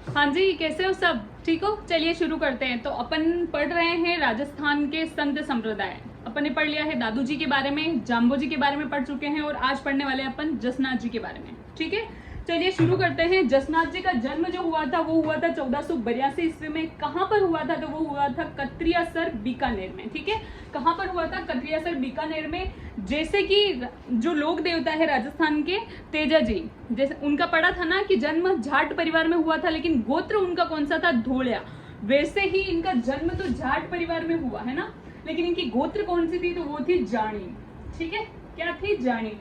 हाँ जी, कैसे हो सब? ठीक हो? चलिए शुरू करते हैं। तो अपन पढ़ रहे हैं राजस्थान के संत संप्रदाय। अपन ने पढ़ लिया है दादू जी के बारे में, जाम्बो जी के बारे में पढ़ चुके हैं और आज पढ़ने वाले हैं अपन जसनाथ जी के बारे में। ठीक है, चलिए शुरू करते हैं। जसनाथ जी का जन्म जो हुआ था वो हुआ था 1482 ईस्वी में। कहाँ पर हुआ था? तो वो हुआ था कत्रियासर बीकानेर में। ठीक है, कहाँ पर हुआ था? कत्रियासर बीकानेर में। जैसे कि जो लोक देवता है राजस्थान के तेजा जी, जैसे उनका पढ़ा था ना कि जन्म जाट परिवार में हुआ था, लेकिन गोत्र उनका कौन सा था? धोलिया। वैसे ही इनका जन्म तो जाट परिवार में हुआ है ना, लेकिन इनकी गोत्र कौन सी थी? तो वो थी जानी। ठीक है, क्या थी? जानी।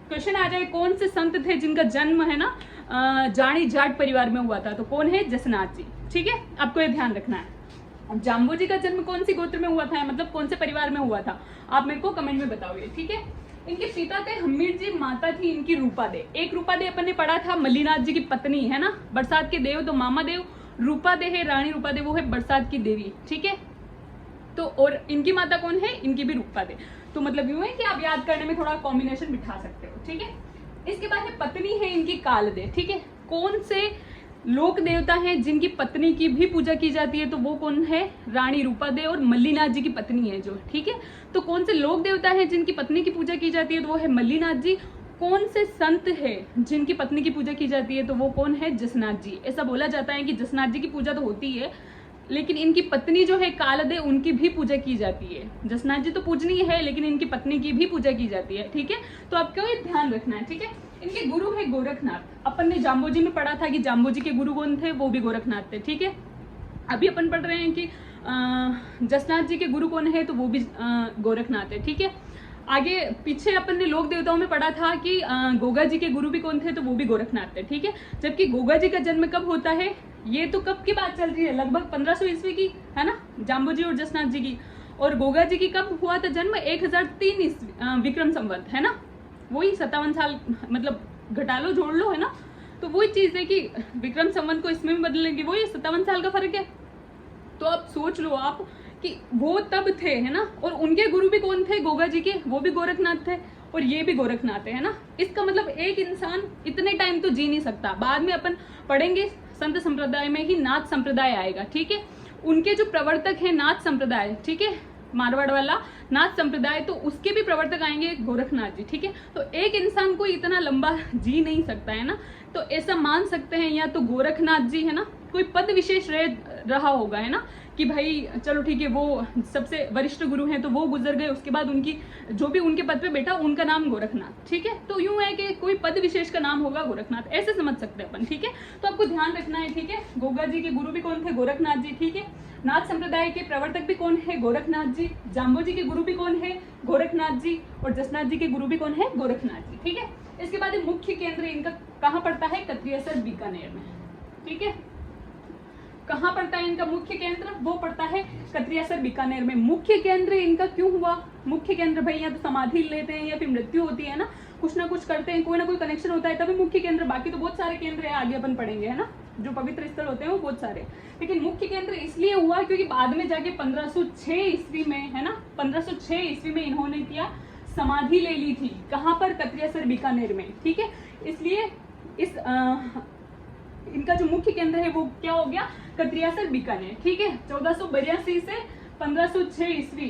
क्वेश्चन आ जाए कौन से संत थे जिनका जन्म है ना जानी जाट परिवार में हुआ था? तो कौन है? जसनाथ जी। ठीक है, आपको ये ध्यान रखना है। अब जाम्बो जी का जन्म कौन सी गोत्र में हुआ था, मतलब कौन से परिवार में हुआ था? आप मेरे को कमेंट में बताओगे। ठीक है, इनके पिता थे हमीर जी, माता थी इनकी रूपा दे। एक रूपा दे अपन ने पढ़ा था मल्लीनाथ जी की पत्नी है ना, बरसात के देव तो मामा देव। रूपा दे है रानी रूपा दे, वो है बरसात की देवी। ठीक है, तो और इनकी माता कौन है? इनकी भी रूपा दे। तो मतलब यूं है कि आप याद करने में थोड़ा कॉम्बिनेशन बिठा सकते हो। ठीक है, इसके बाद है पत्नी है इनकी काल दे। ठीक है, कौन से लोक देवता हैं जिनकी पत्नी की भी पूजा की जाती है? तो वो कौन है? रानी रूपा दे और मल्लीनाथ जी की पत्नी है जो। ठीक है, तो कौन से लोक देवता हैं जिनकी पत्नी की पूजा की जाती है? तो वो है मल्लीनाथ जी। कौन से संत है जिनकी पत्नी की पूजा की जाती है? तो वो कौन है? जसनाथ जी। ऐसा बोला जाता है कि जसनाथ जी की पूजा तो होती है, लेकिन इनकी पत्नी जो है कालदे, उनकी भी पूजा की जाती है। जसनाथ जी तो पूजनीय है, लेकिन इनकी पत्नी की भी पूजा की जाती है। ठीक है, तो आपको ये ध्यान रखना है। ठीक है, इनके गुरु है गोरखनाथ। अपन ने जाम्बो जी में पढ़ा था कि जाम्बो जी के गुरु कौन थे? वो भी गोरखनाथ थे। ठीक है, अभी अपन पढ़ रहे हैं कि जसनाथ जी के गुरु कौन है? तो वो भी गोरखनाथ है। ठीक है, आगे पीछे अपन ने लोक देवताओं में पढ़ा था कि गोगा जी के गुरु भी कौन थे? तो वो भी गोरखनाथ थे। ठीक है, जबकि गोगा जी का जन्म कब होता है? ये तो कब की बात चल रही है? लगभग 1500 ईस्वी की है ना, जाम्बो जी और जसनाथ जी की। और गोगा जी की कब हुआ था जन्म? 1003 ईस्वी विक्रम संवत है ना, वही 57 साल, मतलब घटा लो जोड़ लो है ना। तो वही चीज है कि विक्रम संवत को इसमें भी बदलेंगे, वही 57 साल का फर्क है। तो आप सोच लो आप कि वो तब थे है ना, और उनके गुरु भी कौन थे? गोगा जी के, वो भी गोरखनाथ थे और ये भी गोरखनाथ है ना। इसका मतलब एक इंसान इतने टाइम तो जी नहीं सकता। बाद में अपन पढ़ेंगे संत संप्रदाय में ही नाथ संप्रदाय आएगा। ठीक है, उनके जो प्रवर्तक है नाथ संप्रदाय, ठीक है, मारवाड़ वाला नाथ संप्रदाय, तो उसके भी प्रवर्तक आएंगे गोरखनाथ जी। ठीक है, तो एक इंसान को इतना लंबा जी नहीं सकता है ना, तो ऐसा मान सकते हैं या तो गोरखनाथ जी है ना कोई पद विशेष रहा होगा है ना, कि भाई चलो ठीक है वो सबसे वरिष्ठ गुरु हैं तो वो गुजर गए, उसके बाद उनकी जो भी उनके पद पे बैठा उनका नाम गोरखनाथ। ठीक है, तो यूं है कि कोई पद विशेष का नाम होगा गोरखनाथ, ऐसे समझ सकते हैं अपन। ठीक है, तो आपको ध्यान रखना है। ठीक है, गोगा जी के गुरु भी कौन थे? गोरखनाथ जी। ठीक है, नाथ संप्रदाय के प्रवर्तक भी कौन है? गोरखनाथ जी। जाम्बो जी के गुरु भी कौन है? गोरखनाथ जी। और जसनाथ जी के गुरु भी कौन है? गोरखनाथ जी। ठीक है, इसके बाद मुख्य केंद्र इनका कहाँ पड़ता है? कत्रियासर बीकानेर में। ठीक है, कहाँ पड़ता है इनका मुख्य केंद्र? वो पड़ता है कत्रियासर बीकानेर में। मुख्य केंद्र इनका क्यों हुआ? मुख्य केंद्र भाई या तो समाधि लेते हैं या फिर मृत्यु होती है ना, कुछ ना कुछ करते हैं, कोई ना कोई कनेक्शन होता है तभी मुख्य केंद्र। बाकी तो बहुत सारे केंद्र है, आगे अपन पढ़ेंगे है ना, जो पवित्र स्थल होते हैं वो बहुत सारे। लेकिन मुख्य केंद्र इसलिए हुआ क्योंकि बाद में जाके 1506 ईस्वी में है ना, 1506 ईस्वी में इन्होंने क्या समाधि ले ली थी। कहाँ पर? कत्रियासर बीकानेर में। ठीक है, इसलिए इस इनका जो मुख्य केंद्र है वो क्या हो गया? कत्रियासर बीकानेर। ठीक है, 1482 से 1506 ईस्वी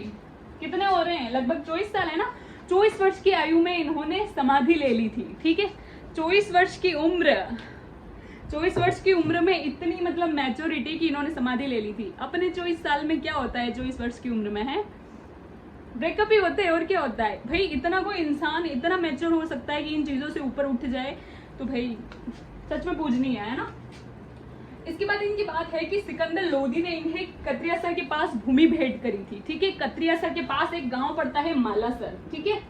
कितने हो रहे हैं? लगभग 24 साल है ना। 24 वर्ष की आयु में इन्होंने समाधि ले ली थी। ठीक है, 24 वर्ष की उम्र, 24 वर्ष की उम्र में इतनी मतलब मैच्योरिटी की इन्होंने समाधि ले ली थी। अपने 24 साल में क्या होता है? 24 वर्ष की उम्र में है ब्रेकअप ही होते हैं, और क्या होता है भाई? इतना कोई इंसान इतना मैच्योर हो सकता है कि इन चीजों से ऊपर उठ जाए, तो भाई सच में पूजनीय है ना। इसके बाद इनकी बात है कि सिकंदर लोधी ने इन्हें कत्रियासर के पास भूमि भेंट करी थी। ठीक है, कत्रियासर के पास एक गांव पड़ता है मालासर। ठीक है,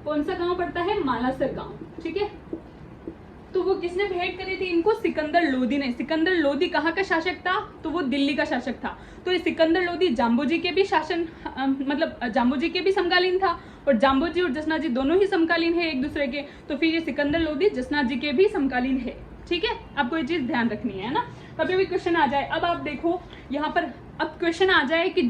कौन सा गांव पड़ता है? मालासर गांव। ठीक है, तो वो किसने भेंट करी थी इनको? सिकंदर लोधी ने। सिकंदर लोधी कहाँ का शासक था? तो वो दिल्ली का शासक था। तो ये सिकंदर लोधी जाम्बो जी के भी शासन मतलब जाम्बो जी के भी समकालीन था, और जाम्बो जी और जसनाथ जी दोनों ही समकालीन है एक दूसरे के, तो फिर ये सिकंदर लोधी जसनाथ जी के भी समकालीन है। ठीक है, आपको ये चीज ध्यान रखनी है ना, कभी भी क्वेश्चन आ जाए। अब आप देखो यहाँ पर, अब क्वेश्चन आ जाए कि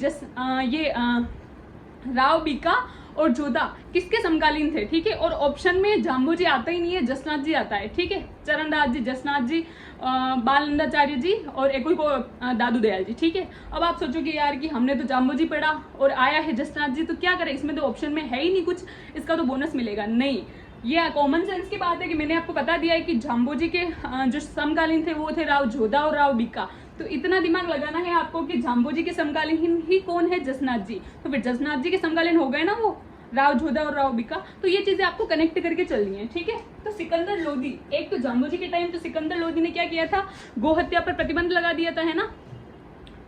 राव बीका और जोधा किसके समकालीन थे, ठीक है। और ऑप्शन में जाम्बोजी आता ही नहीं है, जसनाथ जी आता है, ठीक है। चरणदास जी, जसनाथ जी, बालनंदाचार्य जी और एक को दादू दयाल जी, ठीक है। अब आप सोचोगे यार कि हमने तो जाम्बोजी पढ़ा और आया है जसनाथ जी, तो क्या करें, इसमें तो ऑप्शन में है ही नहीं कुछ, इसका तो बोनस मिलेगा नहीं। ये कॉमन सेंस की बात है कि मैंने आपको बता दिया है कि जाम्बोजी के जो समकालीन थे वो थे राव जोधा और राव बीका। तो इतना दिमाग लगाना है आपको कि जाम्बोजी के समकालीन ही कौन है, जसनाथ जी। तो फिर जसनाथ जी के समकालीन हो गए ना वो राव जोधा और राव बीका। तो ये चीजें आपको कनेक्ट करके चलनी है, ठीक है। तो सिकंदर लोदी, एक तो जाम्बोजी के टाइम तो सिकंदर लोदी ने क्या किया था, गो हत्या पर प्रतिबंध लगा दिया था, है ना,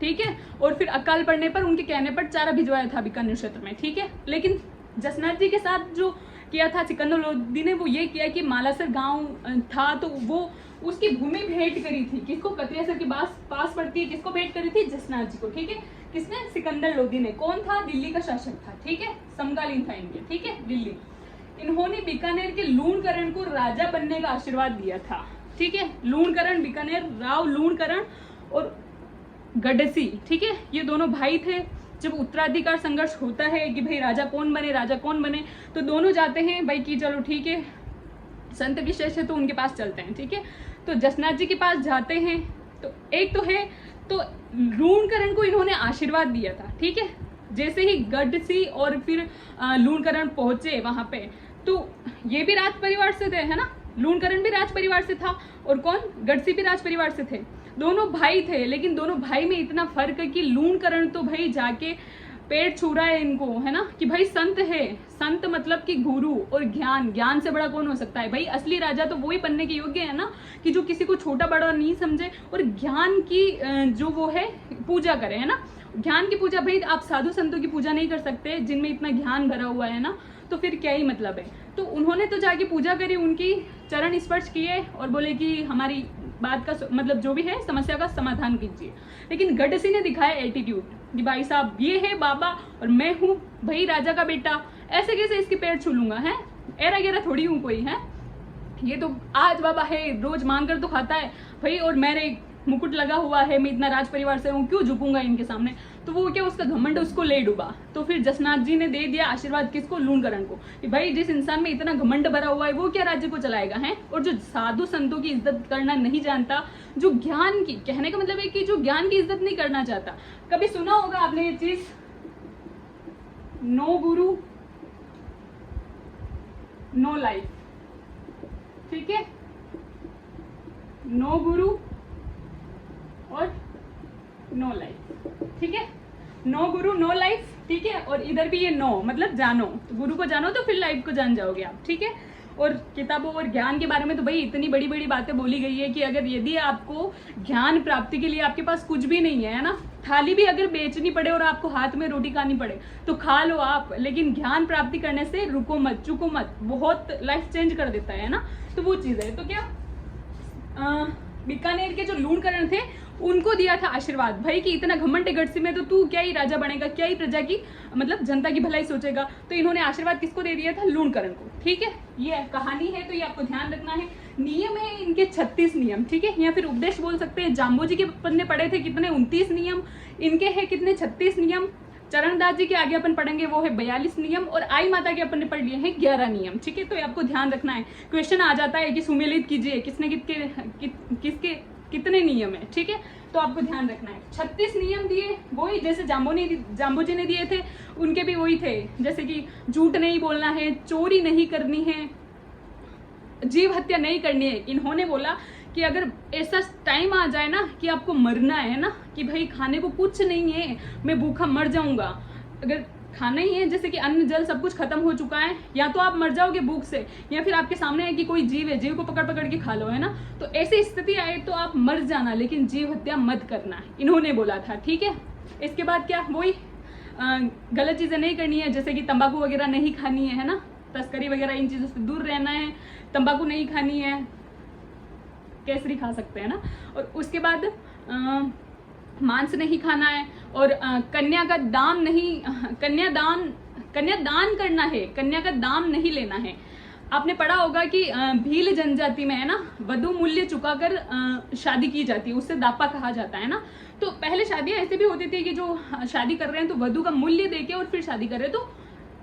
ठीक है। और फिर अकाल पड़ने पर उनके कहने पर चारा भिजवाया था बीकानेर क्षेत्र में, ठीक है। लेकिन जसनाथ जी के साथ जो किया था सिकंदर लोदी ने, वो ये किया कि मालासर गांव था तो वो उसकी भूमि भेंट करी थी किसको, कतरियासर के पास पड़ती है, किसको भेंट करी थी, जसनाथ जी को, ठीक है। किसने, सिकंदर लोदी ने। कौन था, दिल्ली का शासक था, ठीक है, समकालीन था इनके, ठीक है, दिल्ली। इन्होंने बीकानेर के लूणकरण को राजा बनने का आशीर्वाद दिया था, ठीक है। लूणकरण, बीकानेर, राव लूणकरण और गडसी, ठीक है, ये दोनों भाई थे। जब उत्तराधिकार संघर्ष होता है कि भाई राजा कौन बने, राजा कौन बने, तो दोनों जाते हैं भाई कि चलो ठीक है संत विशेष है तो उनके पास चलते हैं, ठीक है। तो जसनाथ जी के पास जाते हैं, तो एक तो है तो लूणकरण को इन्होंने आशीर्वाद दिया था, ठीक है। जैसे ही गडसी और फिर लूणकरण पहुंचे वहां पे, तो ये भी राज परिवार से थे, है ना, लूणकरण भी राज परिवार से था और कौन, गडसी भी राज परिवार से थे, दोनों भाई थे। लेकिन दोनों भाई में इतना फर्क है कि लूणकरण तो भाई जाके पेड़ छू रहा है इनको, है ना, कि भाई संत है, संत मतलब कि गुरु, और ज्ञान, ज्ञान से बड़ा कौन हो सकता है भाई। असली राजा तो वही बनने के योग्य है ना, कि जो किसी को छोटा बड़ा नहीं समझे और ज्ञान की जो वो है पूजा करे, है ना। ज्ञान की पूजा, भाई आप साधु संतों की पूजा नहीं कर सकते जिनमें इतना ज्ञान भरा हुआ है ना, तो फिर क्या ही मतलब है। तो उन्होंने तो जाके पूजा करी, उनकी चरण स्पर्श किए और बोले कि हमारी बात का मतलब जो भी है समस्या का समाधान कीजिए। लेकिन गडसी ने दिखाया एटीट्यूड कि भाई साहब ये है बाबा और मैं हूँ भाई राजा का बेटा, ऐसे कैसे इसके पैर छू लूंगा, है, एरा गेरा थोड़ी हूँ कोई, है, ये तो आज बाबा है, रोज मांग कर तो खाता है भाई, और मेरे मुकुट लगा हुआ है, मैं इतना राज परिवार से हूँ, क्यों झुकूंगा इनके सामने। तो वो क्या, उसका घमंड उसको ले डूबा। तो फिर जसनाथ जी ने दे दिया आशीर्वाद किसको, लूणकरण को, कि भाई जिस इंसान में इतना घमंड भरा हुआ है वो क्या राज्य को चलाएगा, है। और जो साधु संतों की इज्जत करना नहीं जानता, जो ज्ञान की, कहने का मतलब है कि जो ज्ञान की इज्जत नहीं करना चाहता। कभी सुना होगा आपने ये चीज, नो गुरु नो लाइफ, ठीक है, नो गुरु और नो लाइफ, ठीक है, नो गुरु नो लाइफ, ठीक है। और इधर भी ये नो मतलब जानो, तो गुरु को जानो तो फिर लाइफ को जान जाओगे आप, ठीक है। और किताबों और ज्ञान के बारे में तो भाई इतनी बड़ी बड़ी बातें बोली गई है कि अगर यदि आपको ज्ञान प्राप्ति के लिए आपके पास कुछ भी नहीं है ना, थाली भी अगर बेचनी पड़े और आपको हाथ में रोटी खानी पड़े तो खा लो आप, लेकिन ज्ञान प्राप्ति करने से रुको मत, चुको मत, बहुत लाइफ चेंज कर देता है ना। तो वो चीज है। तो क्या बीकानेर के जो लूणकरण थे उनको दिया था आशीर्वाद भाई कि इतना घमंड गढ़सी में तो तू क्या ही राजा बनेगा, क्या ही प्रजा की मतलब जनता की भलाई सोचेगा। तो इन्होंने आशीर्वाद किसको दे दिया था, लूणकरण को, ठीक है। ये कहानी है तो ये आपको ध्यान रखना है। नियम है इनके 36 नियम, ठीक है, या फिर उपदेश बोल सकते हैं। जाम्बोजी के पन्ने पड़े थे कितने, 29 नियम, इनके है कितने, 36 नियम। चरणदास जी के आगे अपन पढ़ेंगे वो है 42 नियम, और आई माता के अपन ने पढ़ लिए हैं 11 नियम, ठीक है। तो ये आपको ध्यान रखना है। क्वेश्चन आ जाता है कि सुमेलित कीजिए किसने किसके कितने नियम है, ठीक है। तो आपको ध्यान रखना है 36 नियम दिए, वही जैसे जाम्बोजी ने दिए थे उनके भी वही थे, जैसे कि झूठ नहीं बोलना है, चोरी नहीं करनी है, जीव हत्या नहीं करनी है। इन्होंने बोला कि अगर ऐसा टाइम आ जाए ना कि आपको मरना है ना, कि भाई खाने को कुछ नहीं है, मैं भूखा मर जाऊंगा, अगर खाना ही है, जैसे कि अन्न जल सब कुछ खत्म हो चुका है, या तो आप मर जाओगे भूख से, या फिर आपके सामने है कि कोई जीव है, जीव को पकड़ पकड़ के खा लो, है ना। तो ऐसी स्थिति आए तो आप मर जाना, लेकिन जीव हत्या मत करना, इन्होंने बोला था, ठीक है। इसके बाद क्या, वही गलत चीजें नहीं करनी है, जैसे कि तंबाकू वगैरह नहीं खानी है ना, तस्करी वगैरह इन चीजों से दूर रहना है, तंबाकू नहीं खानी है, केसरी खा सकते हैं ना। और उसके बाद मांस नहीं खाना है, और कन्या का दान नहीं, कन्यादान करना है, कन्या का दान नहीं लेना है। आपने पढ़ा होगा कि भील जनजाति में है ना, वधु मूल्य चुकाकर शादी की जाती है, उससे दापा कहा जाता है ना। तो पहले शादियां ऐसे भी होती थी कि जो शादी कर रहे हैं तो वधु का मूल्य देके और फिर शादी कर रहे हैं, तो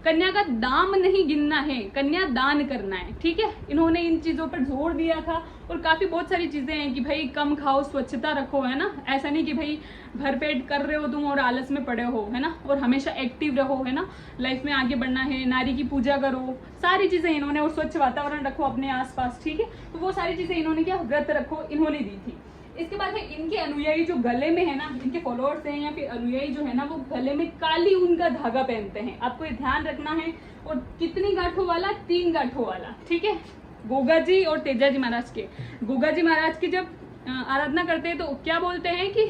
कन्या का दाम नहीं गिनना है, कन्या दान करना है, ठीक है। इन्होंने इन चीजों पर जोर दिया था। और काफी बहुत सारी चीजें हैं कि भाई कम खाओ, स्वच्छता रखो, है ना। ऐसा नहीं कि भाई भरपेट कर रहे हो तुम और आलस में पड़े हो, है ना। और हमेशा एक्टिव रहो, है ना, लाइफ में आगे बढ़ना है, नारी की पूजा करो, सारी चीजें इन्होंने। और स्वच्छ वातावरण रखो अपने आसपास, ठीक है। तो वो सारी चीजें इन्होंने क्या, व्रत रखो, इन्होंने दी थी। इसके बाद है इनके अनुयायी जो गले में है ना, इनके फॉलोअर्स हैं या फिर अनुयायी जो है ना, वो गले में काली ऊन का धागा पहनते हैं। आपको ये ध्यान रखना है। और कितनी गांठों वाला, 3 गांठों वाला, ठीक है। गोगा जी और तेजा जी महाराज के, गोगा जी महाराज की जब आराधना करते हैं तो क्या बोलते हैं कि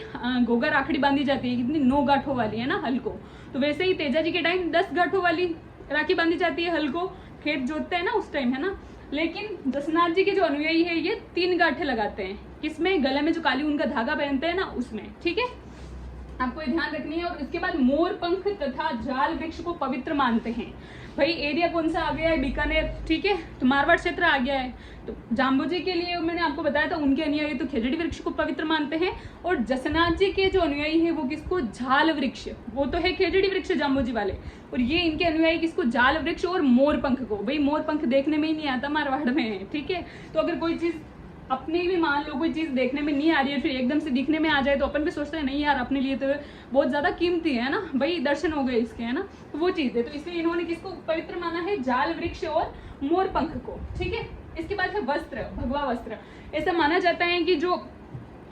गोगा राखड़ी बांधी जाती है, कितनी 9 गांठों वाली, है ना, हल को। तो वैसे ही तेजा जी के टाइम 10 गांठों वाली राखी बांधी जाती है, हल को खेत जोतते हैं ना उस टाइम, है ना। लेकिन जसनाथ जी के जो अनुयायी है ये 3 गांठें लगाते हैं। किसमें, गले में जो काली ऊन का धागा पहनते हैं ना, उसमें, ठीक है। आपको ये ध्यान रखनी है। और इसके बाद मोर पंख तथा जाल वृक्ष को पवित्र मानते हैं। भाई एरिया कौन सा आ गया है, बीकानेर, ठीक है। तो मारवाड़ क्षेत्र आ गया है। तो जाम्बो जी के लिए मैंने आपको बताया था, उनके अनुयायी तो खेजड़ी वृक्ष को पवित्र मानते हैं। और जसनाथ जी के जो अनुयायी है वो किसको, झाल वृक्ष, वो तो है खेजड़ी वृक्ष जाम्बो जी वाले। और ये इनके अनुयायी किसको, जाल वृक्ष और मोर पंख को। भाई मोर पंख देखने में ही नहीं आता मारवाड़ में, ठीक है। तो अगर कोई चीज अपने भी मान लो, कोई चीज देखने में नहीं आ रही है, फिर एकदम से दिखने में आ जाए तो अपन भी सोचते हैं नहीं यार अपने लिए तो बहुत ज्यादा कीमती है ना, भाई दर्शन हो गए इसके, है ना। तो वो चीज है। तो इसलिए इन्होंने किसको पवित्र माना है, जाल वृक्ष और मोर पंख को, ठीक है। इसके बाद है वस्त्र, भगवा वस्त्र। ऐसा माना जाता है कि जो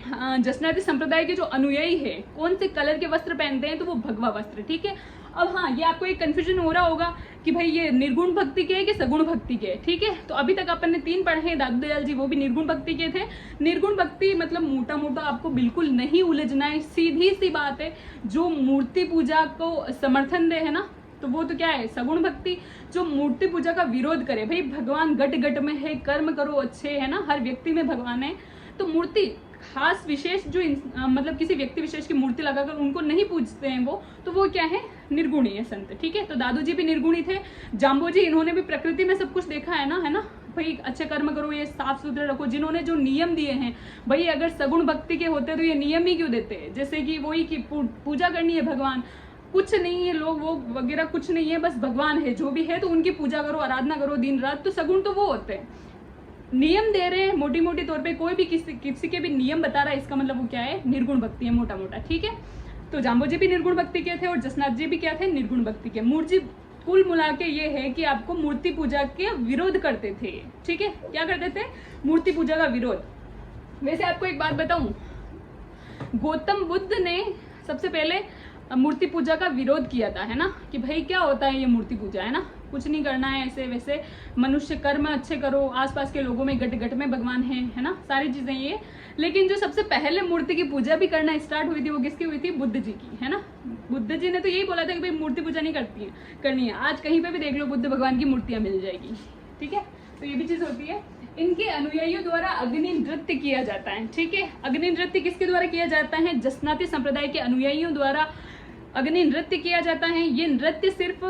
जसनाती संप्रदाय के जो अनुयायी है कौन से कलर के वस्त्र पहनते हैं, तो वो भगवा वस्त्र, ठीक है। अब हाँ, ये आपको एक कंफ्यूजन हो रहा होगा कि भाई ये निर्गुण भक्ति के है कि सगुण भक्ति के, ठीक है। तो अभी तक अपन ने 3 पढ़े हैं, दादू दयाल जी वो भी निर्गुण भक्ति के थे। निर्गुण भक्ति मतलब मोटा मोटा आपको बिल्कुल नहीं उलझना है, सीधी सी बात है। जो मूर्ति पूजा को समर्थन दे, है ना, तो वो तो क्या है, सगुण भक्ति। जो मूर्ति पूजा का विरोध करे, भाई भगवान गट गट में है, कर्म करो अच्छे, है ना, हर व्यक्ति में भगवान है। तो मूर्ति खास विशेष जो मतलब किसी व्यक्ति विशेष की मूर्ति लगाकर उनको नहीं पूजते हैं तो वो क्या है, निर्गुणी है संत, ठीक है। तो दादू जी भी निर्गुणी थे। जाम्बो जी, इन्होंने भी प्रकृति में सब कुछ देखा है ना, भाई अच्छे कर्म करो, ये साफ सुथरे रखो। जिन्होंने जो नियम दिए हैं, भाई अगर सगुण भक्ति के होते तो ये नियम ही क्यों देते, जैसे कि वही कि पूजा करनी है भगवान, कुछ नहीं है लोग वो वगैरह कुछ नहीं है, बस भगवान है, जो भी है तो उनकी पूजा करो, आराधना करो दिन रात। तो सगुण तो वो होते हैं, नियम दे रहे हैं मोटी मोटी तौर पे, कोई भी किसी के भी नियम बता रहा है, इसका मतलब वो क्या है, निर्गुण भक्ति है मोटा मोटा, ठीक है। तो जाम्बो जी भी निर्गुण भक्ति के थे और जसनाथ जी भी क्या थे, निर्गुण भक्ति के। मूर्ति कुल मिला के ये है कि आपको मूर्ति पूजा के विरोध करते थे, ठीक है। क्या करते थे, मूर्ति पूजा का विरोध। वैसे आपको एक बात बताऊं, गौतम बुद्ध ने सबसे पहले मूर्ति पूजा का विरोध किया था, है ना, कि भाई क्या होता है ये मूर्ति पूजा, है ना, कुछ नहीं करना है ऐसे वैसे, मनुष्य कर्म अच्छे करो, आसपास के लोगों में गट गट में भगवान है ना, सारी चीजें ये। लेकिन जो सबसे पहले मूर्ति की पूजा भी करना स्टार्ट हुई थी वो किसकी हुई थी, बुद्ध जी की, है ना। बुद्ध जी ने तो यही बोला था कि भाई मूर्ति पूजा नहीं करनी है। आज कहीं पे भी देख लो बुद्ध भगवान की मूर्तियां मिल जाएगी, ठीक है। तो ये भी चीज होती है। इनके अनुयायियों द्वारा अग्नि नृत्य किया जाता है, ठीक है। अग्नि नृत्य किसके द्वारा किया जाता है, जसनाती संप्रदाय के अनुयायियों द्वारा अग्नि नृत्य किया जाता है। ये नृत्य सिर्फ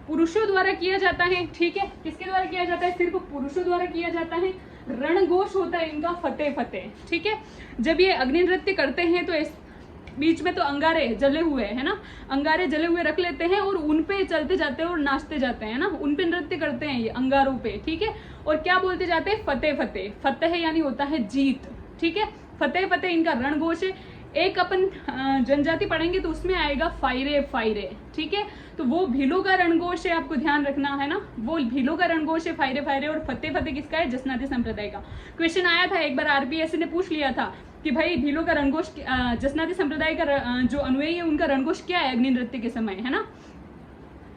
पुरुषों द्वारा किया जाता है, ठीक है। किसके द्वारा किया जाता है, सिर्फ पुरुषों द्वारा किया जाता है। रणघोष होता है इनका फतेह फतेह, ठीक है। जब ये अग्नि नृत्य करते हैं तो इस बीच में तो अंगारे जले हुए, है ना, अंगारे जले हुए रख लेते हैं और उन पे चलते जाते हैं और नाचते जाते हैं ना, उन पे नृत्य करते हैं ये अंगारों पे, ठीक है। और क्या बोलते जाते हैं, फतेह फतेह। फतेह यानी होता है जीत, ठीक है। फतेह फतेह इनका रणघोष है। एक अपन जनजाति पढ़ेंगे तो उसमें आएगा फायरे फायरे, ठीक है। तो वो भीलों का रणघोष है, आपको ध्यान रखना है ना, वो भीलों का रणघोष है फायरे फायरे। और फतेह फतेह किसका है, जसनाती संप्रदाय का। क्वेश्चन आया था एक बार, आरपीएससी ने पूछ लिया था कि भाई भीलों का रणघोष, जसनाती संप्रदाय का जो अनुयायी है उनका रणघोष क्या है अग्नि नृत्य के समय, है ना।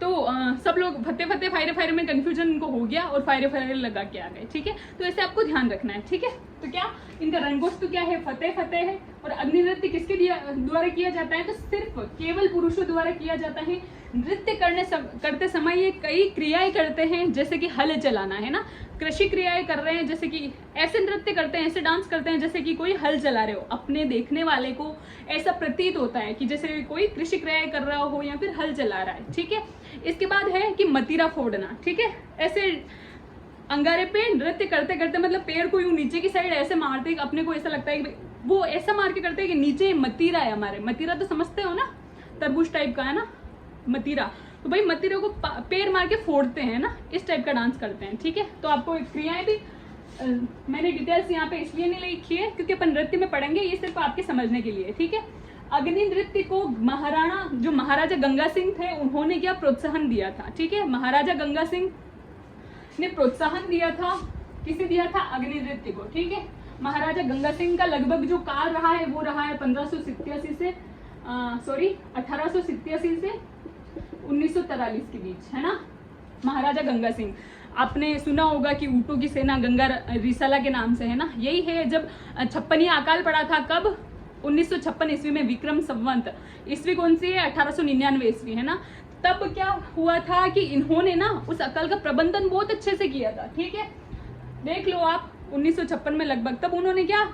तो सब लोग फतेह फतेह फायरे फायरे में कंफ्यूजन इनको हो गया और फायरे फायरे लगा के आ गए, ठीक है। तो ऐसे आपको ध्यान रखना है, ठीक है। तो क्या इनका रणघोष तो क्या है, फतेह फतेह है। और अग्नि नृत्य किसके द्वारा किया जाता है, तो सिर्फ केवल पुरुषों द्वारा किया जाता है। नृत्य करते समय ये कई क्रियाएं करते हैं, जैसे कि हल चलाना, है ना, कृषि क्रियाएं कर रहे हैं, जैसे कि ऐसे नृत्य करते हैं, ऐसे डांस करते हैं जैसे कि कोई हल चला रहे हो। अपने देखने वाले को ऐसा प्रतीत होता है कि जैसे कोई कृषि क्रियाएं कर रहा हो या फिर हल चला रहा है, ठीक है। इसके बाद है कि मतीरा फोड़ना, ठीक है। ऐसे अंगारे पे नृत्य करते करते, मतलब पैर को यूं नीचे की साइड ऐसे मारते, अपने को ऐसा लगता है कि वो ऐसा मार के करते हैं कि नीचे मतीरा है हमारे। मतीरा तो समझते हो ना, तरबूज टाइप का है ना मतीरा, तो भाई मतीरों को पैर मार के फोड़ते हैं ना, इस टाइप का डांस करते हैं। ठीक है, तो आपको क्रियाएं भी मैंने डिटेल्स यहाँ पे इसलिए नहीं लिखी है क्योंकि अपन नृत्य में पढ़ेंगे, ये सिर्फ आपके समझने के लिए। ठीक है, अग्नि नृत्य को महाराजा गंगा सिंह थे, उन्होंने क्या प्रोत्साहन दिया था। ठीक है, महाराजा गंगा सिंह ने प्रोत्साहन दिया था, किसे दिया था? अग्नि नृत्य को। ठीक है, महाराजा गंगा सिंह का लगभग जो काल रहा है वो रहा है 1887 से 1943 के बीच, है ना। महाराजा गंगा सिंह, आपने सुना होगा कि ऊँटों की सेना गंगा रिसाला के नाम से, है ना। यही है जब 56वां अकाल पड़ा था, कब? 1956 ईस्वी में, विक्रम संवत। ईस्वी कौन सी है? 1899 ईस्वी, है ना। तब क्या हुआ था कि इन्होंने ना उस अकाल का प्रबंधन बहुत अच्छे से किया था। ठीक है, देख लो आप 1956 में लगभग, तब उन्होंने क्या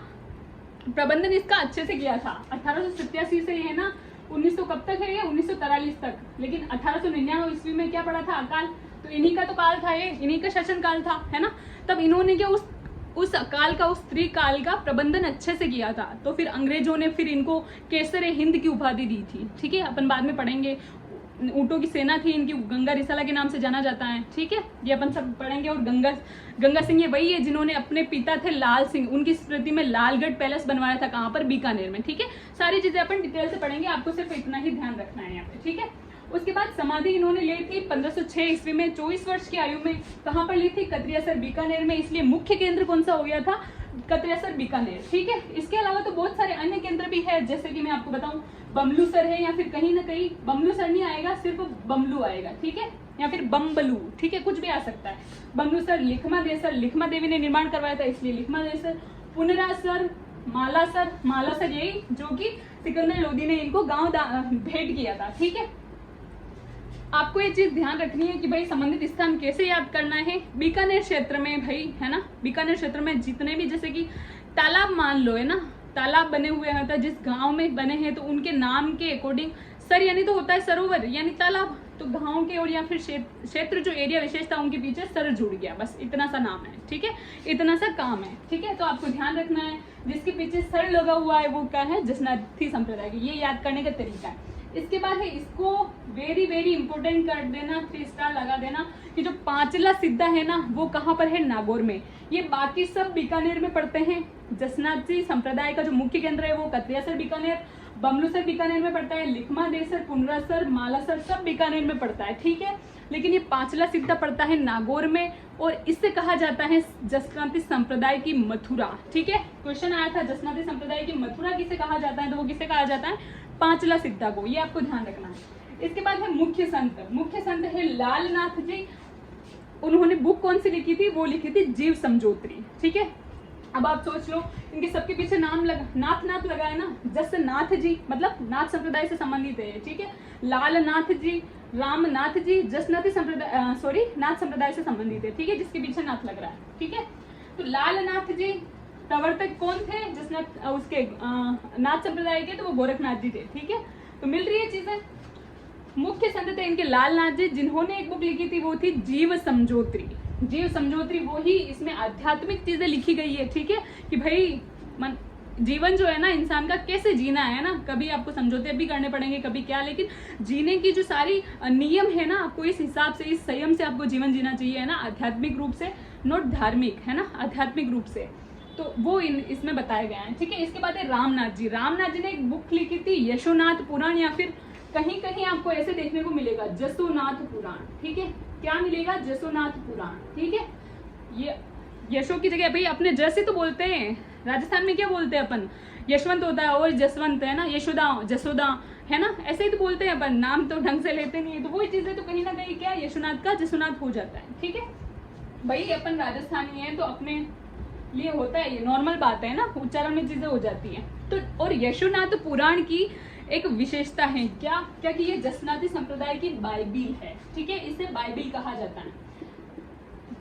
प्रबंधन इसका अच्छे से किया था। 1887 से है ना 1900 कब तक है ये? 1943 तक। लेकिन 1899 ईस्वी में क्या पड़ा था? अकाल। तो इन्हीं का तो काल था ये, इन्हीं का शासन काल था, है ना। तब इन्होंने क्या उस अकाल का, उस त्रिकाल का प्रबंधन अच्छे से किया था। तो फिर अंग्रेजों ने फिर इनको केसर हिंद की उपाधि दी थी। ठीक है, अपन बाद में पढ़ेंगे। ऊँटों की सेना थी इनकी, गंगा रिसाला के नाम से जाना जाता है। ठीक है, ये अपन सब पढ़ेंगे। और गंगा सिंह ये वही है जिन्होंने अपने पिता थे लाल सिंह, उनकी स्मृति में लालगढ़ पैलेस बनवाया था। कहाँ पर? बीकानेर में। ठीक है, सारी चीजें अपन डिटेल से पढ़ेंगे, आपको सिर्फ इतना ही ध्यान रखना है यहाँ पे। ठीक है, उसके बाद समाधि इन्होंने ली थी 1506 ईस्वी में, 24 वर्ष की आयु में। कहाँ पर ली थी? कतरियासर बीकानेर में। इसलिए मुख्य केंद्र कौन सा हो गया था? कतरियासर बीकानेर। ठीक है, इसके अलावा तो बहुत सारे अन्य केंद्र भी है, जैसे कि मैं आपको बताऊं बमलूसर है, या फिर कहीं ना कहीं बमलूसर नहीं आएगा, सिर्फ बमलू आएगा। ठीक है, या फिर बम्बलू। ठीक है, कुछ भी आ सकता है। बमलूसर, लिखमा देसर, लिखमा देवी ने निर्माण करवाया था इसलिए लिखमा देसर। पुनरासर, मालासर यही जो कि सिकंदर लोदी ने इनको गांव भेंट किया था। ठीक है, आपको ये चीज ध्यान रखनी है कि भाई संबंधित स्थान कैसे याद करना है। बीकानेर क्षेत्र में भाई, है ना, बीकानेर क्षेत्र में जितने भी, जैसे कि तालाब मान लो, है ना, तालाब बने हुए हैं, तो जिस गांव में बने हैं तो उनके नाम के अकॉर्डिंग सर यानी तो होता है सरोवर यानी तालाब, तो गांव के और या फिर क्षेत्र जो एरिया विशेषता उनके पीछे सर जुड़ गया, बस इतना सा नाम है। ठीक है, इतना सा काम है। ठीक है, तो आपको ध्यान रखना है जिसके पीछे सर लगा हुआ है वो क्या है? जसनाथी संप्रदाय की। ये याद करने का तरीका है। इसके बाद है, इसको वेरी वेरी इंपॉर्टेंट कर देना, 3 स्टार लगा देना कि जो पांचला सिद्धा है ना वो कहाँ पर है? नागौर में। ये बाकी सब बीकानेर में पड़ते हैं। जसनाथी संप्रदाय का जो मुख्य केंद्र है वो कतरियासर बीकानेर, बमलूसर बीकानेर में पड़ता है, लिखमा देसर, पुनरासर, मालासर सब बीकानेर में पड़ता है। ठीक है, लेकिन ये पांचला सिद्धा पड़ता है नागौर में, और इससे कहा जाता है जसनाथी संप्रदाय की मथुरा। ठीक है, क्वेश्चन आया था जसनाथी संप्रदाय की मथुरा किसे कहा जाता है, तो वो किसे कहा जाता है? पांचला सिद्धा को। ये आपको ध्यान रखना है। इसके बाद है मुख्य संत। मुख्य संत है लालनाथ जी। उन्होंने बुक कौन सी लिखी थी? वो लिखी थी जीव समझोत्री। ठीक है, अब आप सोच लो इनके सबके पीछे नाम नाथ लगा है ना। जसनाथ जी मतलब नाथ संप्रदाय से संबंधित है। ठीक है, लालनाथ जी, रामनाथ जी जसनाथी संप्रदाय नाथ संप्रदाय से संबंधित है। ठीक है, जिसके पीछे नाथ लग रहा है। ठीक है, तो लालनाथ जी प्रवर्तक कौन थे? जसनाथ उसके नाथ संप्रदाय के, तो वो गोरखनाथ जी थे। ठीक है, तो मिल रही है चीजें। मुख्य संत थे इनके लालनाथ जी, जिन्होंने एक बुक लिखी थी वो थी जीव समझोत्री। जीव समझोत्री वो ही, इसमें आध्यात्मिक चीजें लिखी गई है। ठीक है, कि भाई जीवन जो है ना इंसान का कैसे जीना है ना, कभी आपको समझौते भी करने पड़ेंगे, कभी क्या, लेकिन जीने की जो सारी नियम है ना आपको इस हिसाब से, इस संयम से आपको जीवन जीना चाहिए, है ना, आध्यात्मिक रूप से, नॉट धार्मिक, है ना, आध्यात्मिक रूप से। तो वो इसमें बताए गए हैं। ठीक है, इसके बाद है रामनाथ जी। रामनाथ जी ने एक बुक लिखी थी यशोनाथ पुराण, या फिर कहीं कहीं आपको ऐसे देखने को मिलेगा जसोनाथ पुराण। ठीक है, क्या मिलेगा? जसोनाथ पुराण। ठीक है, ये यशो की जगह भाई अपने जस ही तो बोलते हैं। राजस्थान में क्या बोलते हैं अपन? यशवंत होता है और जसवंत, है ना, यशोदा जसोदा, है ना, ऐसे ही तो बोलते हैं अपन, नाम तो ढंग से लेते नहीं है। तो वही चीजें तो कहीं ना कहीं क्या यशोनाथ का जसोनाथ हो जाता है। ठीक है भाई, अपन राजस्थानी है तो अपने लिए होता है, ये नॉर्मल बात है ना, उच्चारण में चीजें हो जाती हैं। तो और यशोनाथ पुराण की एक विशेषता है क्या क्या कि ये जसनाथी संप्रदाय की बाइबिल है। ठीक है, इसे बाइबिल कहा जाता है।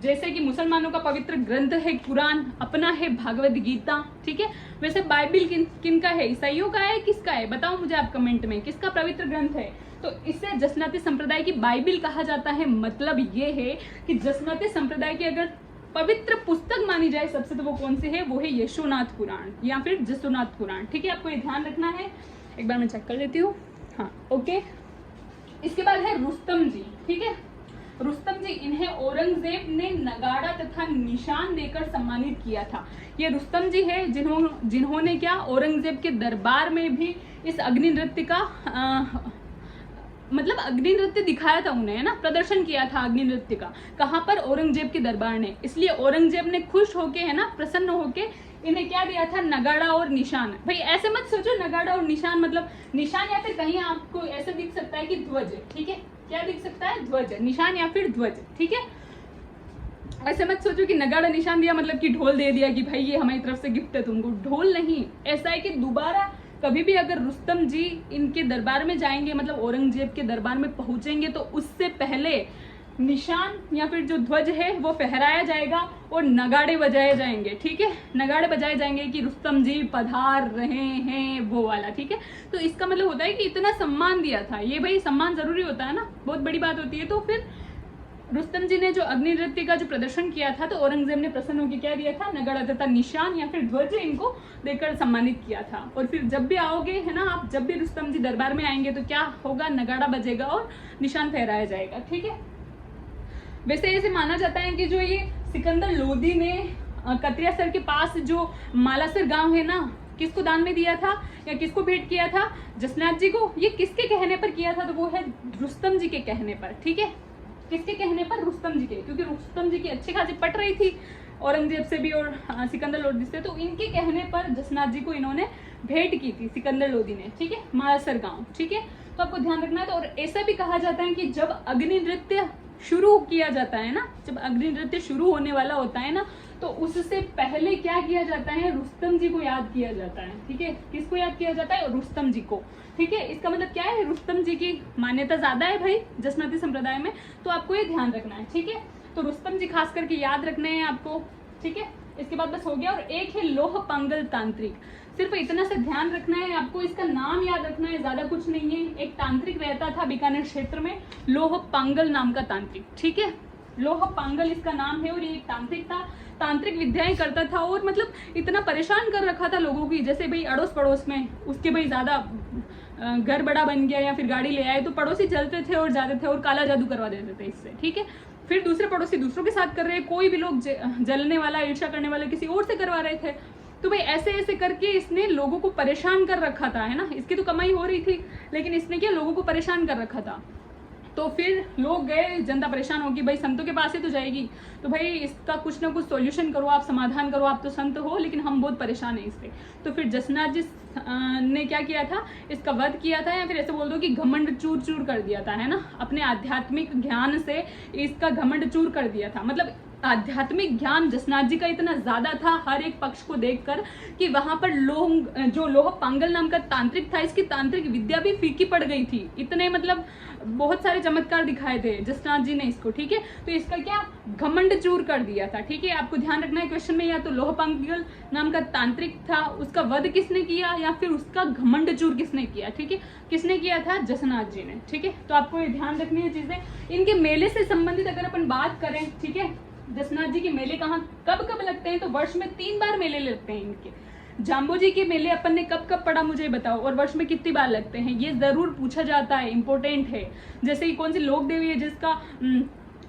जैसे कि मुसलमानों का पवित्र ग्रंथ है कुरान, अपना है भागवत गीता। ठीक है, वैसे बाइबिल किनका है? ईसाइयों का है, किसका है? बताओ मुझे आप कमेंट में, किसका पवित्र ग्रंथ है? तो इसे जसनाथी संप्रदाय की बाइबिल कहा जाता है। मतलब ये है कि जसनाथी संप्रदाय की अगर पवित्र पुस्तक मानी जाए सबसे, तो वो कौन सी है? वो है यशोनाथ पुराण या फिर जसोनाथ पुराण। ठीक है, आपको ये ध्यान रखना है। एक बार मैं चेक कर लेती हूँ। हाँ, ओके, इसके बाद है रुस्तम जी, ठीक है। रुस्तम जी, इन्हें औरंगजेब ने नगाड़ा तथा निशान देकर सम्मानित किया था। ये रुस्तम जी है जिन्होंने क्या औरंगजेब के दरबार में भी इस अग्नि नृत्य का मतलब अग्नि नृत्य दिखाया था उन्हें, है ना, प्रदर्शन किया था अग्नि नृत्य का। कहाँ पर? औरंगजेब के दरबार ने। इसलिए औरंगजेब ने खुश होके, है ना, प्रसन्न होके इन्हें क्या दिया था? नगाड़ा और निशान। भाई ऐसे मत सोचो नगाड़ा और निशान मतलब निशान, या फिर कहीं आपको ऐसे दिख सकता है कि ध्वज, ठीक है, क्या दिख सकता है? ध्वज, निशान या फिर ध्वज, ठीक है। ऐसे मत सोचो कि नगाड़ा निशान दिया मतलब कि ढोल दे दिया कि भाई ये हमारी तरफ से गिफ्ट है तुमको। ढोल नहीं, ऐसा है कि दोबारा कभी भी अगर रुस्तम जी इनके दरबार में जाएंगे, मतलब औरंगजेब के दरबार में पहुंचेंगे, तो उससे पहले निशान या फिर जो ध्वज है वो फहराया जाएगा और नगाड़े बजाए जाएंगे, ठीक है। नगाड़े बजाए जाएंगे कि रुस्तम जी पधार रहे हैं, वो वाला, ठीक है। तो इसका मतलब होता है कि इतना सम्मान दिया था। ये भाई सम्मान जरूरी होता है ना, बहुत बड़ी बात होती है। तो फिर रुस्तम जी ने जो अग्नि नृत्य का जो प्रदर्शन किया था, तो औरंगजेब ने प्रसन्न होकर क्या दिया था? नगाड़ा तथा निशान या फिर ध्वज इनको देकर सम्मानित किया था। और फिर जब भी आओगे, है ना, आप जब भी रुस्तम जी दरबार में आएंगे तो क्या होगा? नगाड़ा बजेगा और निशान फहराया जाएगा, ठीक है। वैसे ऐसे माना जाता है कि जो ये सिकंदर लोदी ने कतरियासर के पास जो मालासर गांव है ना, किसको दान में दिया था या किसको भेंट किया था? जसनाथ जी को। ये किसके कहने पर किया था? तो वो है रुस्तम जी के कहने पर, ठीक है। किसके कहने पर? रुस्तम जी के, क्योंकि रुस्तम जी की अच्छी खासी पट रही थी औरंगजेब से भी और सिकंदर लोदी से, तो इनके कहने पर जसनाथ जी को इन्होंने भेंट की थी सिकंदर लोदी ने, ठीक है, मालासर गांव, ठीक है। तो आपको ध्यान रखना है। तो और ऐसा भी कहा जाता है कि जब अग्नि नृत्य शुरू किया जाता है ना, जब अग्नि नृत्य शुरू होने वाला होता है ना, तो उससे पहले क्या किया जाता है? रुस्तम जी को याद किया जाता है, ठीक है। किसको याद किया जाता है? रुस्तम जी को, ठीक है। इसका मतलब क्या है? रुस्तम जी की मान्यता ज्यादा है भाई जसनाती संप्रदाय में, तो आपको ये ध्यान रखना है, ठीक है। तो रुस्तम जी खास करके याद रखने हैं आपको, ठीक है। इसके बाद बस हो गया। और एक है लोह पांगल तांत्रिक, सिर्फ इतना से ध्यान रखना है आपको, इसका नाम याद रखना है, ज्यादा कुछ नहीं है। एक तांत्रिक रहता था बीकानेर क्षेत्र में, लोह पांगल नाम का तांत्रिक, ठीक है। लोह पांगल इसका नाम है और ये एक तांत्रिक था, तांत्रिक विद्याएं करता था और मतलब इतना परेशान कर रखा था लोगों की। जैसे भाई अड़ोस पड़ोस में उसके भाई ज्यादा घर बड़ा बन गया या फिर गाड़ी ले आए तो पड़ोसी जलते थे और जाते थे और काला जादू करवा देते थे इससे, ठीक है। फिर दूसरे पड़ोसी दूसरों के साथ कर रहे हैं, कोई भी लोग जलने वाला, ईर्ष्या करने वाला किसी और से करवा रहे थे। तो भाई ऐसे ऐसे करके इसने लोगों को परेशान कर रखा था, है ना। इसकी तो कमाई हो रही थी, लेकिन इसने क्या लोगों को परेशान कर रखा था। तो फिर लोग गए, जनता परेशान होगी, भाई संतों के पास ही तो जाएगी, तो भाई इसका कुछ ना कुछ सॉल्यूशन करो, आप समाधान करो, आप तो संत हो लेकिन हम बहुत परेशान हैं इससे। तो फिर जसनाथ जी ने क्या किया था? इसका वध किया था, या फिर ऐसे बोल दो कि घमंड चूर चूर कर दिया था, है ना। अपने आध्यात्मिक ज्ञान से इसका घमंड चूर कर दिया था। मतलब आध्यात्मिक ज्ञान जसनाथ जी का इतना ज्यादा था हर एक पक्ष को देखकर कि वहां पर लोह पांगल नाम का तांत्रिक था, इसकी तांत्रिक विद्या भी फीकी पड़ गई थी। इतने मतलब बहुत सारे चमत्कार दिखाए थे जसनाथ जी ने इसको, ठीक है। तो इसका क्या घमंड चूर कर दिया था, ठीक है। आपको ध्यान रखना है क्वेश्चन में, या तो लोह पांगल नाम का तांत्रिक था, उसका वध किसने किया, या फिर उसका घमंड चूर किसने किया, ठीक है। किसने किया था? जसनाथ जी ने, ठीक है। तो आपको ये ध्यान रखनी है चीजें। इनके मेले से संबंधित अगर अपन बात करें, ठीक है, जसनाथ जी के मेले कहाँ कब कब लगते हैं? तो वर्ष में 3 बार मेले लगते हैं इनके। जाम्बो जी के मेले अपन ने कब कब पढ़ा मुझे बताओ, और वर्ष में कितनी बार लगते हैं? ये जरूर पूछा जाता है, इंपॉर्टेंट है। जैसे कि कौन सी लोक देवी है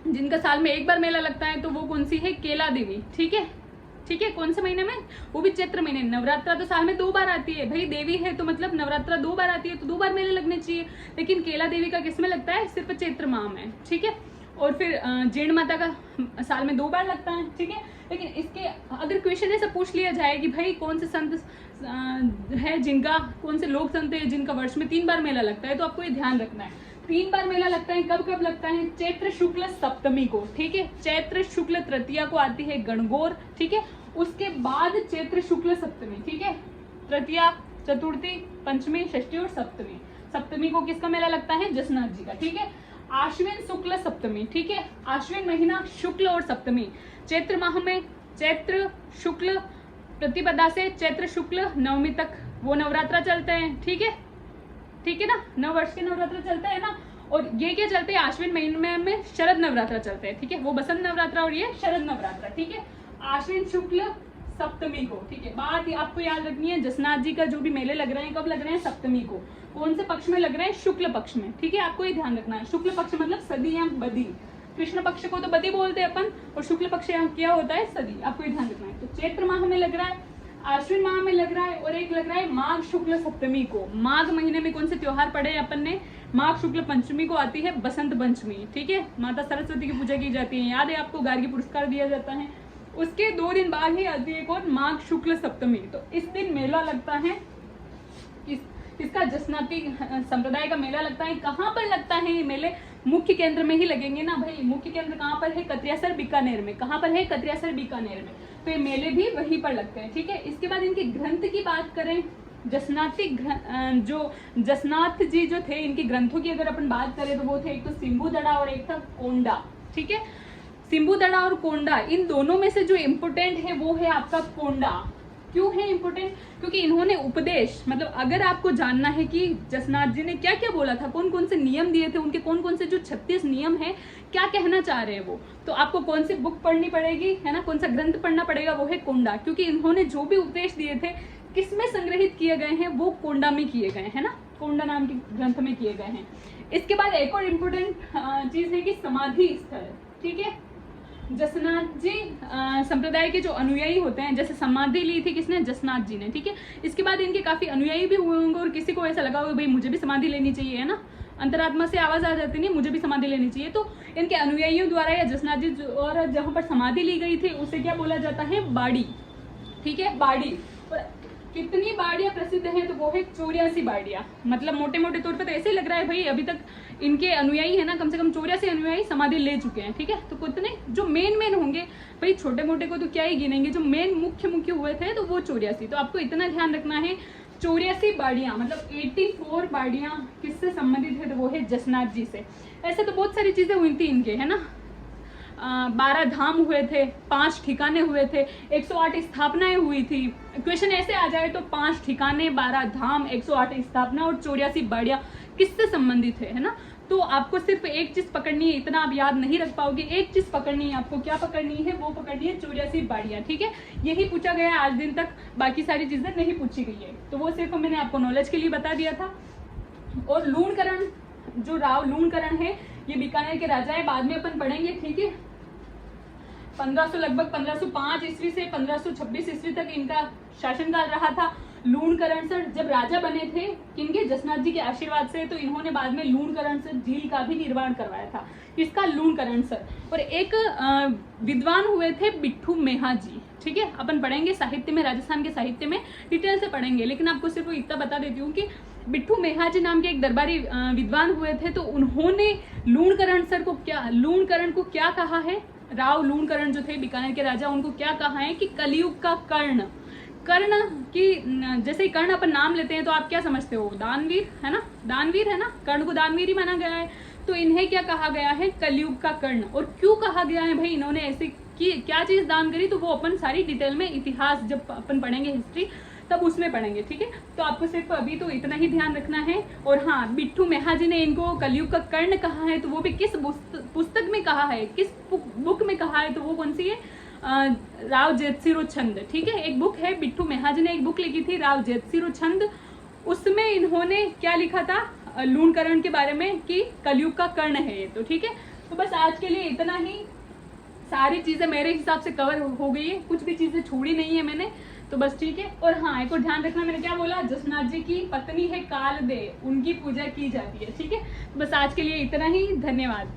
जिनका साल में 1 बार मेला लगता है, तो वो कौन सी है? केला देवी, ठीक है, ठीक है। कौन से महीने में? वो भी चैत्र महीने। नवरात्रा तो साल में 2 बार आती है भाई, देवी है तो मतलब नवरात्रा 2 बार आती है, तो 2 बार मेले लगने चाहिए। लेकिन केला देवी का किस में लगता है? सिर्फ चैत्र माह में, ठीक है। और फिर जीर्ण माता का साल में 2 बार लगता है, ठीक है। लेकिन इसके अगर क्वेश्चन ऐसा पूछ लिया जाए कि भाई कौन से संत है जिनका, कौन से लोक संत है जिनका वर्ष में 3 बार मेला लगता है, तो आपको ये ध्यान रखना है। 3 बार मेला लगता है, कब कब लगता है? चैत्र शुक्ल सप्तमी को, ठीक है। चैत्र शुक्ल तृतीया को आती है गणगौर, ठीक है। उसके बाद चैत्र शुक्ल सप्तमी, ठीक है। तृतीया, चतुर्थी, पंचमी, षष्ठी और सप्तमी। सप्तमी को किसका मेला लगता है? जसनाथ जी का, ठीक है। आश्विन शुक्ल सप्तमी, ठीक है। आश्विन महीना शुक्ल और सप्तमी, चैत्र माह में चैत्र शुक्ल प्रतिपदा से चैत्र शुक्ल नवमी तक वो नवरात्रा चलते हैं, ठीक है, ठीक है ना। 9 वर्ष के नवरात्रा चलते हैं ना। और ये क्या चलते हैं? आश्विन महीने में शरद नवरात्रा चलते हैं, ठीक है। वो बसंत नवरात्रा और ये शरद नवरात्रा, ठीक है। आश्विन शुक्ल सप्तमी को, ठीक है। बात आपको याद रखनी है, जसनाथ जी का जो भी मेले लग रहे हैं कब लग रहे हैं, सप्तमी को। कौन से पक्ष में लग रहे हैं, शुक्ल पक्ष में, ठीक है। आपको ये ध्यान रखना है, शुक्ल पक्ष मतलब सदी या बदी। कृष्ण पक्ष को तो बदी बोलते हैं अपन, और शुक्ल पक्ष क्या होता है, सदी। आपको ये ध्यान रखना है। तो चैत्र माह में लग रहा है, आश्विन माह में लग रहा है, और एक लग रहा है माघ शुक्ल सप्तमी को। माघ महीने में कौन से त्योहार पड़े अपन ने, माघ शुक्ल पंचमी को आती है बसंत पंचमी, ठीक है। माता सरस्वती की पूजा की जाती है, याद है आपको, गार्गी पुरस्कार दिया जाता है। उसके 2 दिन बाद ही आती है कौन, माघ शुक्ल सप्तमी। तो इस दिन मेला लगता है, इसका जसनाती संप्रदाय का मेला लगता है। कहाँ पर लगता है ये मेले, मुख्य केंद्र में ही लगेंगे ना भाई। मुख्य केंद्र कहाँ पर है, कत्रियासर बीकानेर में। कहाँ पर है, कत्रियासर बीकानेर में। तो ये मेले भी वहीं पर लगते हैं, ठीक है। इसके बाद इनके ग्रंथ की बात करें, जसनाती जो जसनाथ जी जो थे, इनके ग्रंथों की अगर अपन बात करें तो वो थे एक तो सिंबुदड़ा और एक था कोंडा, ठीक है। सिंबुदड़ा और कोंडा, इन दोनों में से जो इम्पोर्टेंट है वो है आपका कोंडा। क्यों है इम्पोर्टेंट, क्योंकि इन्होंने उपदेश, मतलब अगर आपको जानना है कि जसनाथ जी ने क्या क्या बोला था, कौन कौन से नियम दिए थे, उनके कौन कौन से जो 36 नियम है, क्या कहना चाह रहे हैं वो, तो आपको कौन सी बुक पढ़नी पड़ेगी, है ना, कौन सा ग्रंथ पढ़ना पड़ेगा, वो है कोंडा। क्योंकि इन्होंने जो भी उपदेश दिए थे किसमें संग्रहित किए गए हैं, वो कोंडा में किए गए हैं ना, कोंडा नाम के ग्रंथ में किए गए हैं। इसके बाद एक और इम्पोर्टेंट चीज है कि समाधि स्थल, ठीक है। जसनाथ जी संप्रदाय के जो अनुयायी होते हैं, जैसे समाधि ली थी किसने, जसनाथ जी ने, ठीक है। इसके बाद इनके काफी अनुयायी भी हुए होंगे, और किसी को ऐसा लगा होगा भाई मुझे भी समाधि लेनी चाहिए, है ना, अंतरात्मा से आवाज आ जाती नहीं, मुझे भी समाधि लेनी चाहिए। तो इनके अनुयायियों द्वारा या जसनाथ जी द्वारा जहाँ पर समाधि ली गई थी उसे क्या बोला जाता है, बाड़ी, ठीक है, बाड़ी। और कितनी बाड़ियां प्रसिद्ध हैं, तो वो है 84 बाड़ियां। मतलब मोटे मोटे तौर पे तो ऐसे ही लग रहा है भाई अभी तक इनके अनुयायी है ना, कम से कम 84 अनुयायी समाधि ले चुके हैं, ठीक है। तो कितने जो मेन होंगे भाई, छोटे मोटे को तो क्या ही गिनेंगे, जो मेन मुख्य हुए थे तो वो 84। तो आपको इतना ध्यान रखना है, 84 बाड़ियां, मतलब 84 बाड़ियां किससे संबंधित है, तो वो है जसनाथ जी से। ऐसे तो बहुत सारी चीजें हुई थी इनके, है ना, 12 धाम हुए थे, 5 ठिकाने हुए थे, 108 स्थापनाएं हुई थी। क्वेश्चन ऐसे आ जाए तो 5 ठिकाने, 12 धाम, 108 स्थापना और 84 बाड़ियां किससे संबंधित है ना। तो आपको सिर्फ एक चीज पकड़नी है, इतना आप याद नहीं रख पाओगे। एक चीज पकड़नी है आपको, क्या पकड़नी है, वो पकड़नी है 84 बाड़ियां, ठीक है। यही पूछा गया है आज दिन तक, बाकी सारी चीजें नहीं पूछी गई है, तो वो सिर्फ मैंने आपको नॉलेज के लिए बता दिया था। और लूणकरण, जो राव लूणकरण है, ये बीकानेर के राजा है, बाद में अपन पढ़ेंगे, ठीक है। 1500 लगभग 1505 ईस्वी से 1526 ईस्वी तक इनका शासनकाल रहा था। लूणकरण सर जब राजा बने थे किनके, जसनाथ जी के आशीर्वाद से, तो इन्होंने बाद में लूणकरण सर झील का भी निर्माण करवाया था, इसका लूणकरण सर। और एक विद्वान हुए थे बिट्ठू मेहा जी, ठीक है। अपन पढ़ेंगे साहित्य में, राजस्थान के साहित्य में डिटेल से पढ़ेंगे, लेकिन आपको सिर्फ इतना बता देती हूँ कि बिट्ठू मेहा जी नाम के एक दरबारी विद्वान हुए थे, तो उन्होंने लूणकरण सर को क्या, लूणकरण को क्या कहा है, राव लूणकरण जो थे बीकानेर के राजा, उनको क्या कहा है कि कलयुग का कर्ण। कर्ण की, जैसे ही कर्ण अपन नाम लेते हैं तो आप क्या समझते हो, दानवीर, है ना, दानवीर है ना, कर्ण को दानवीर ही माना गया है। तो इन्हें क्या कहा गया है, कलयुग का कर्ण। और क्यों कहा गया है भाई, इन्होंने ऐसे की क्या चीज दान करी, तो वो अपन सारी डिटेल में इतिहास जब अपन पढ़ेंगे, हिस्ट्री, तब उसमें पढ़ेंगे, ठीक है। तो आपको सिर्फ अभी तो इतना ही ध्यान रखना है। और हाँ, बिट्ठू मेहा जी ने इनको कलयुग का कर्ण कहा है, तो वो भी किस पुस्तक में कहा है, किस बुक में कहा है, तो वो कौन सी है, राव जेतसिरो छंद, ठीक है। एक बुक है, बिट्ठू मेहा जी ने एक बुक लिखी थी राव जेतसिरो छंद, उसमें इन्होंने क्या लिखा था, लूणकरण के बारे में, कि कलयुग का कर्ण है ये, तो ठीक है। तो बस आज के लिए इतना ही, सारी चीजें मेरे हिसाब से कवर हो गई है, कुछ भी चीजें छोड़ी नहीं है मैंने, तो बस ठीक है। और हाँ, एक और ध्यान रखना, मैंने क्या बोला, जसनाथ जी की पत्नी है कालदे, उनकी पूजा की जाती है, ठीक है। बस आज के लिए इतना ही, धन्यवाद।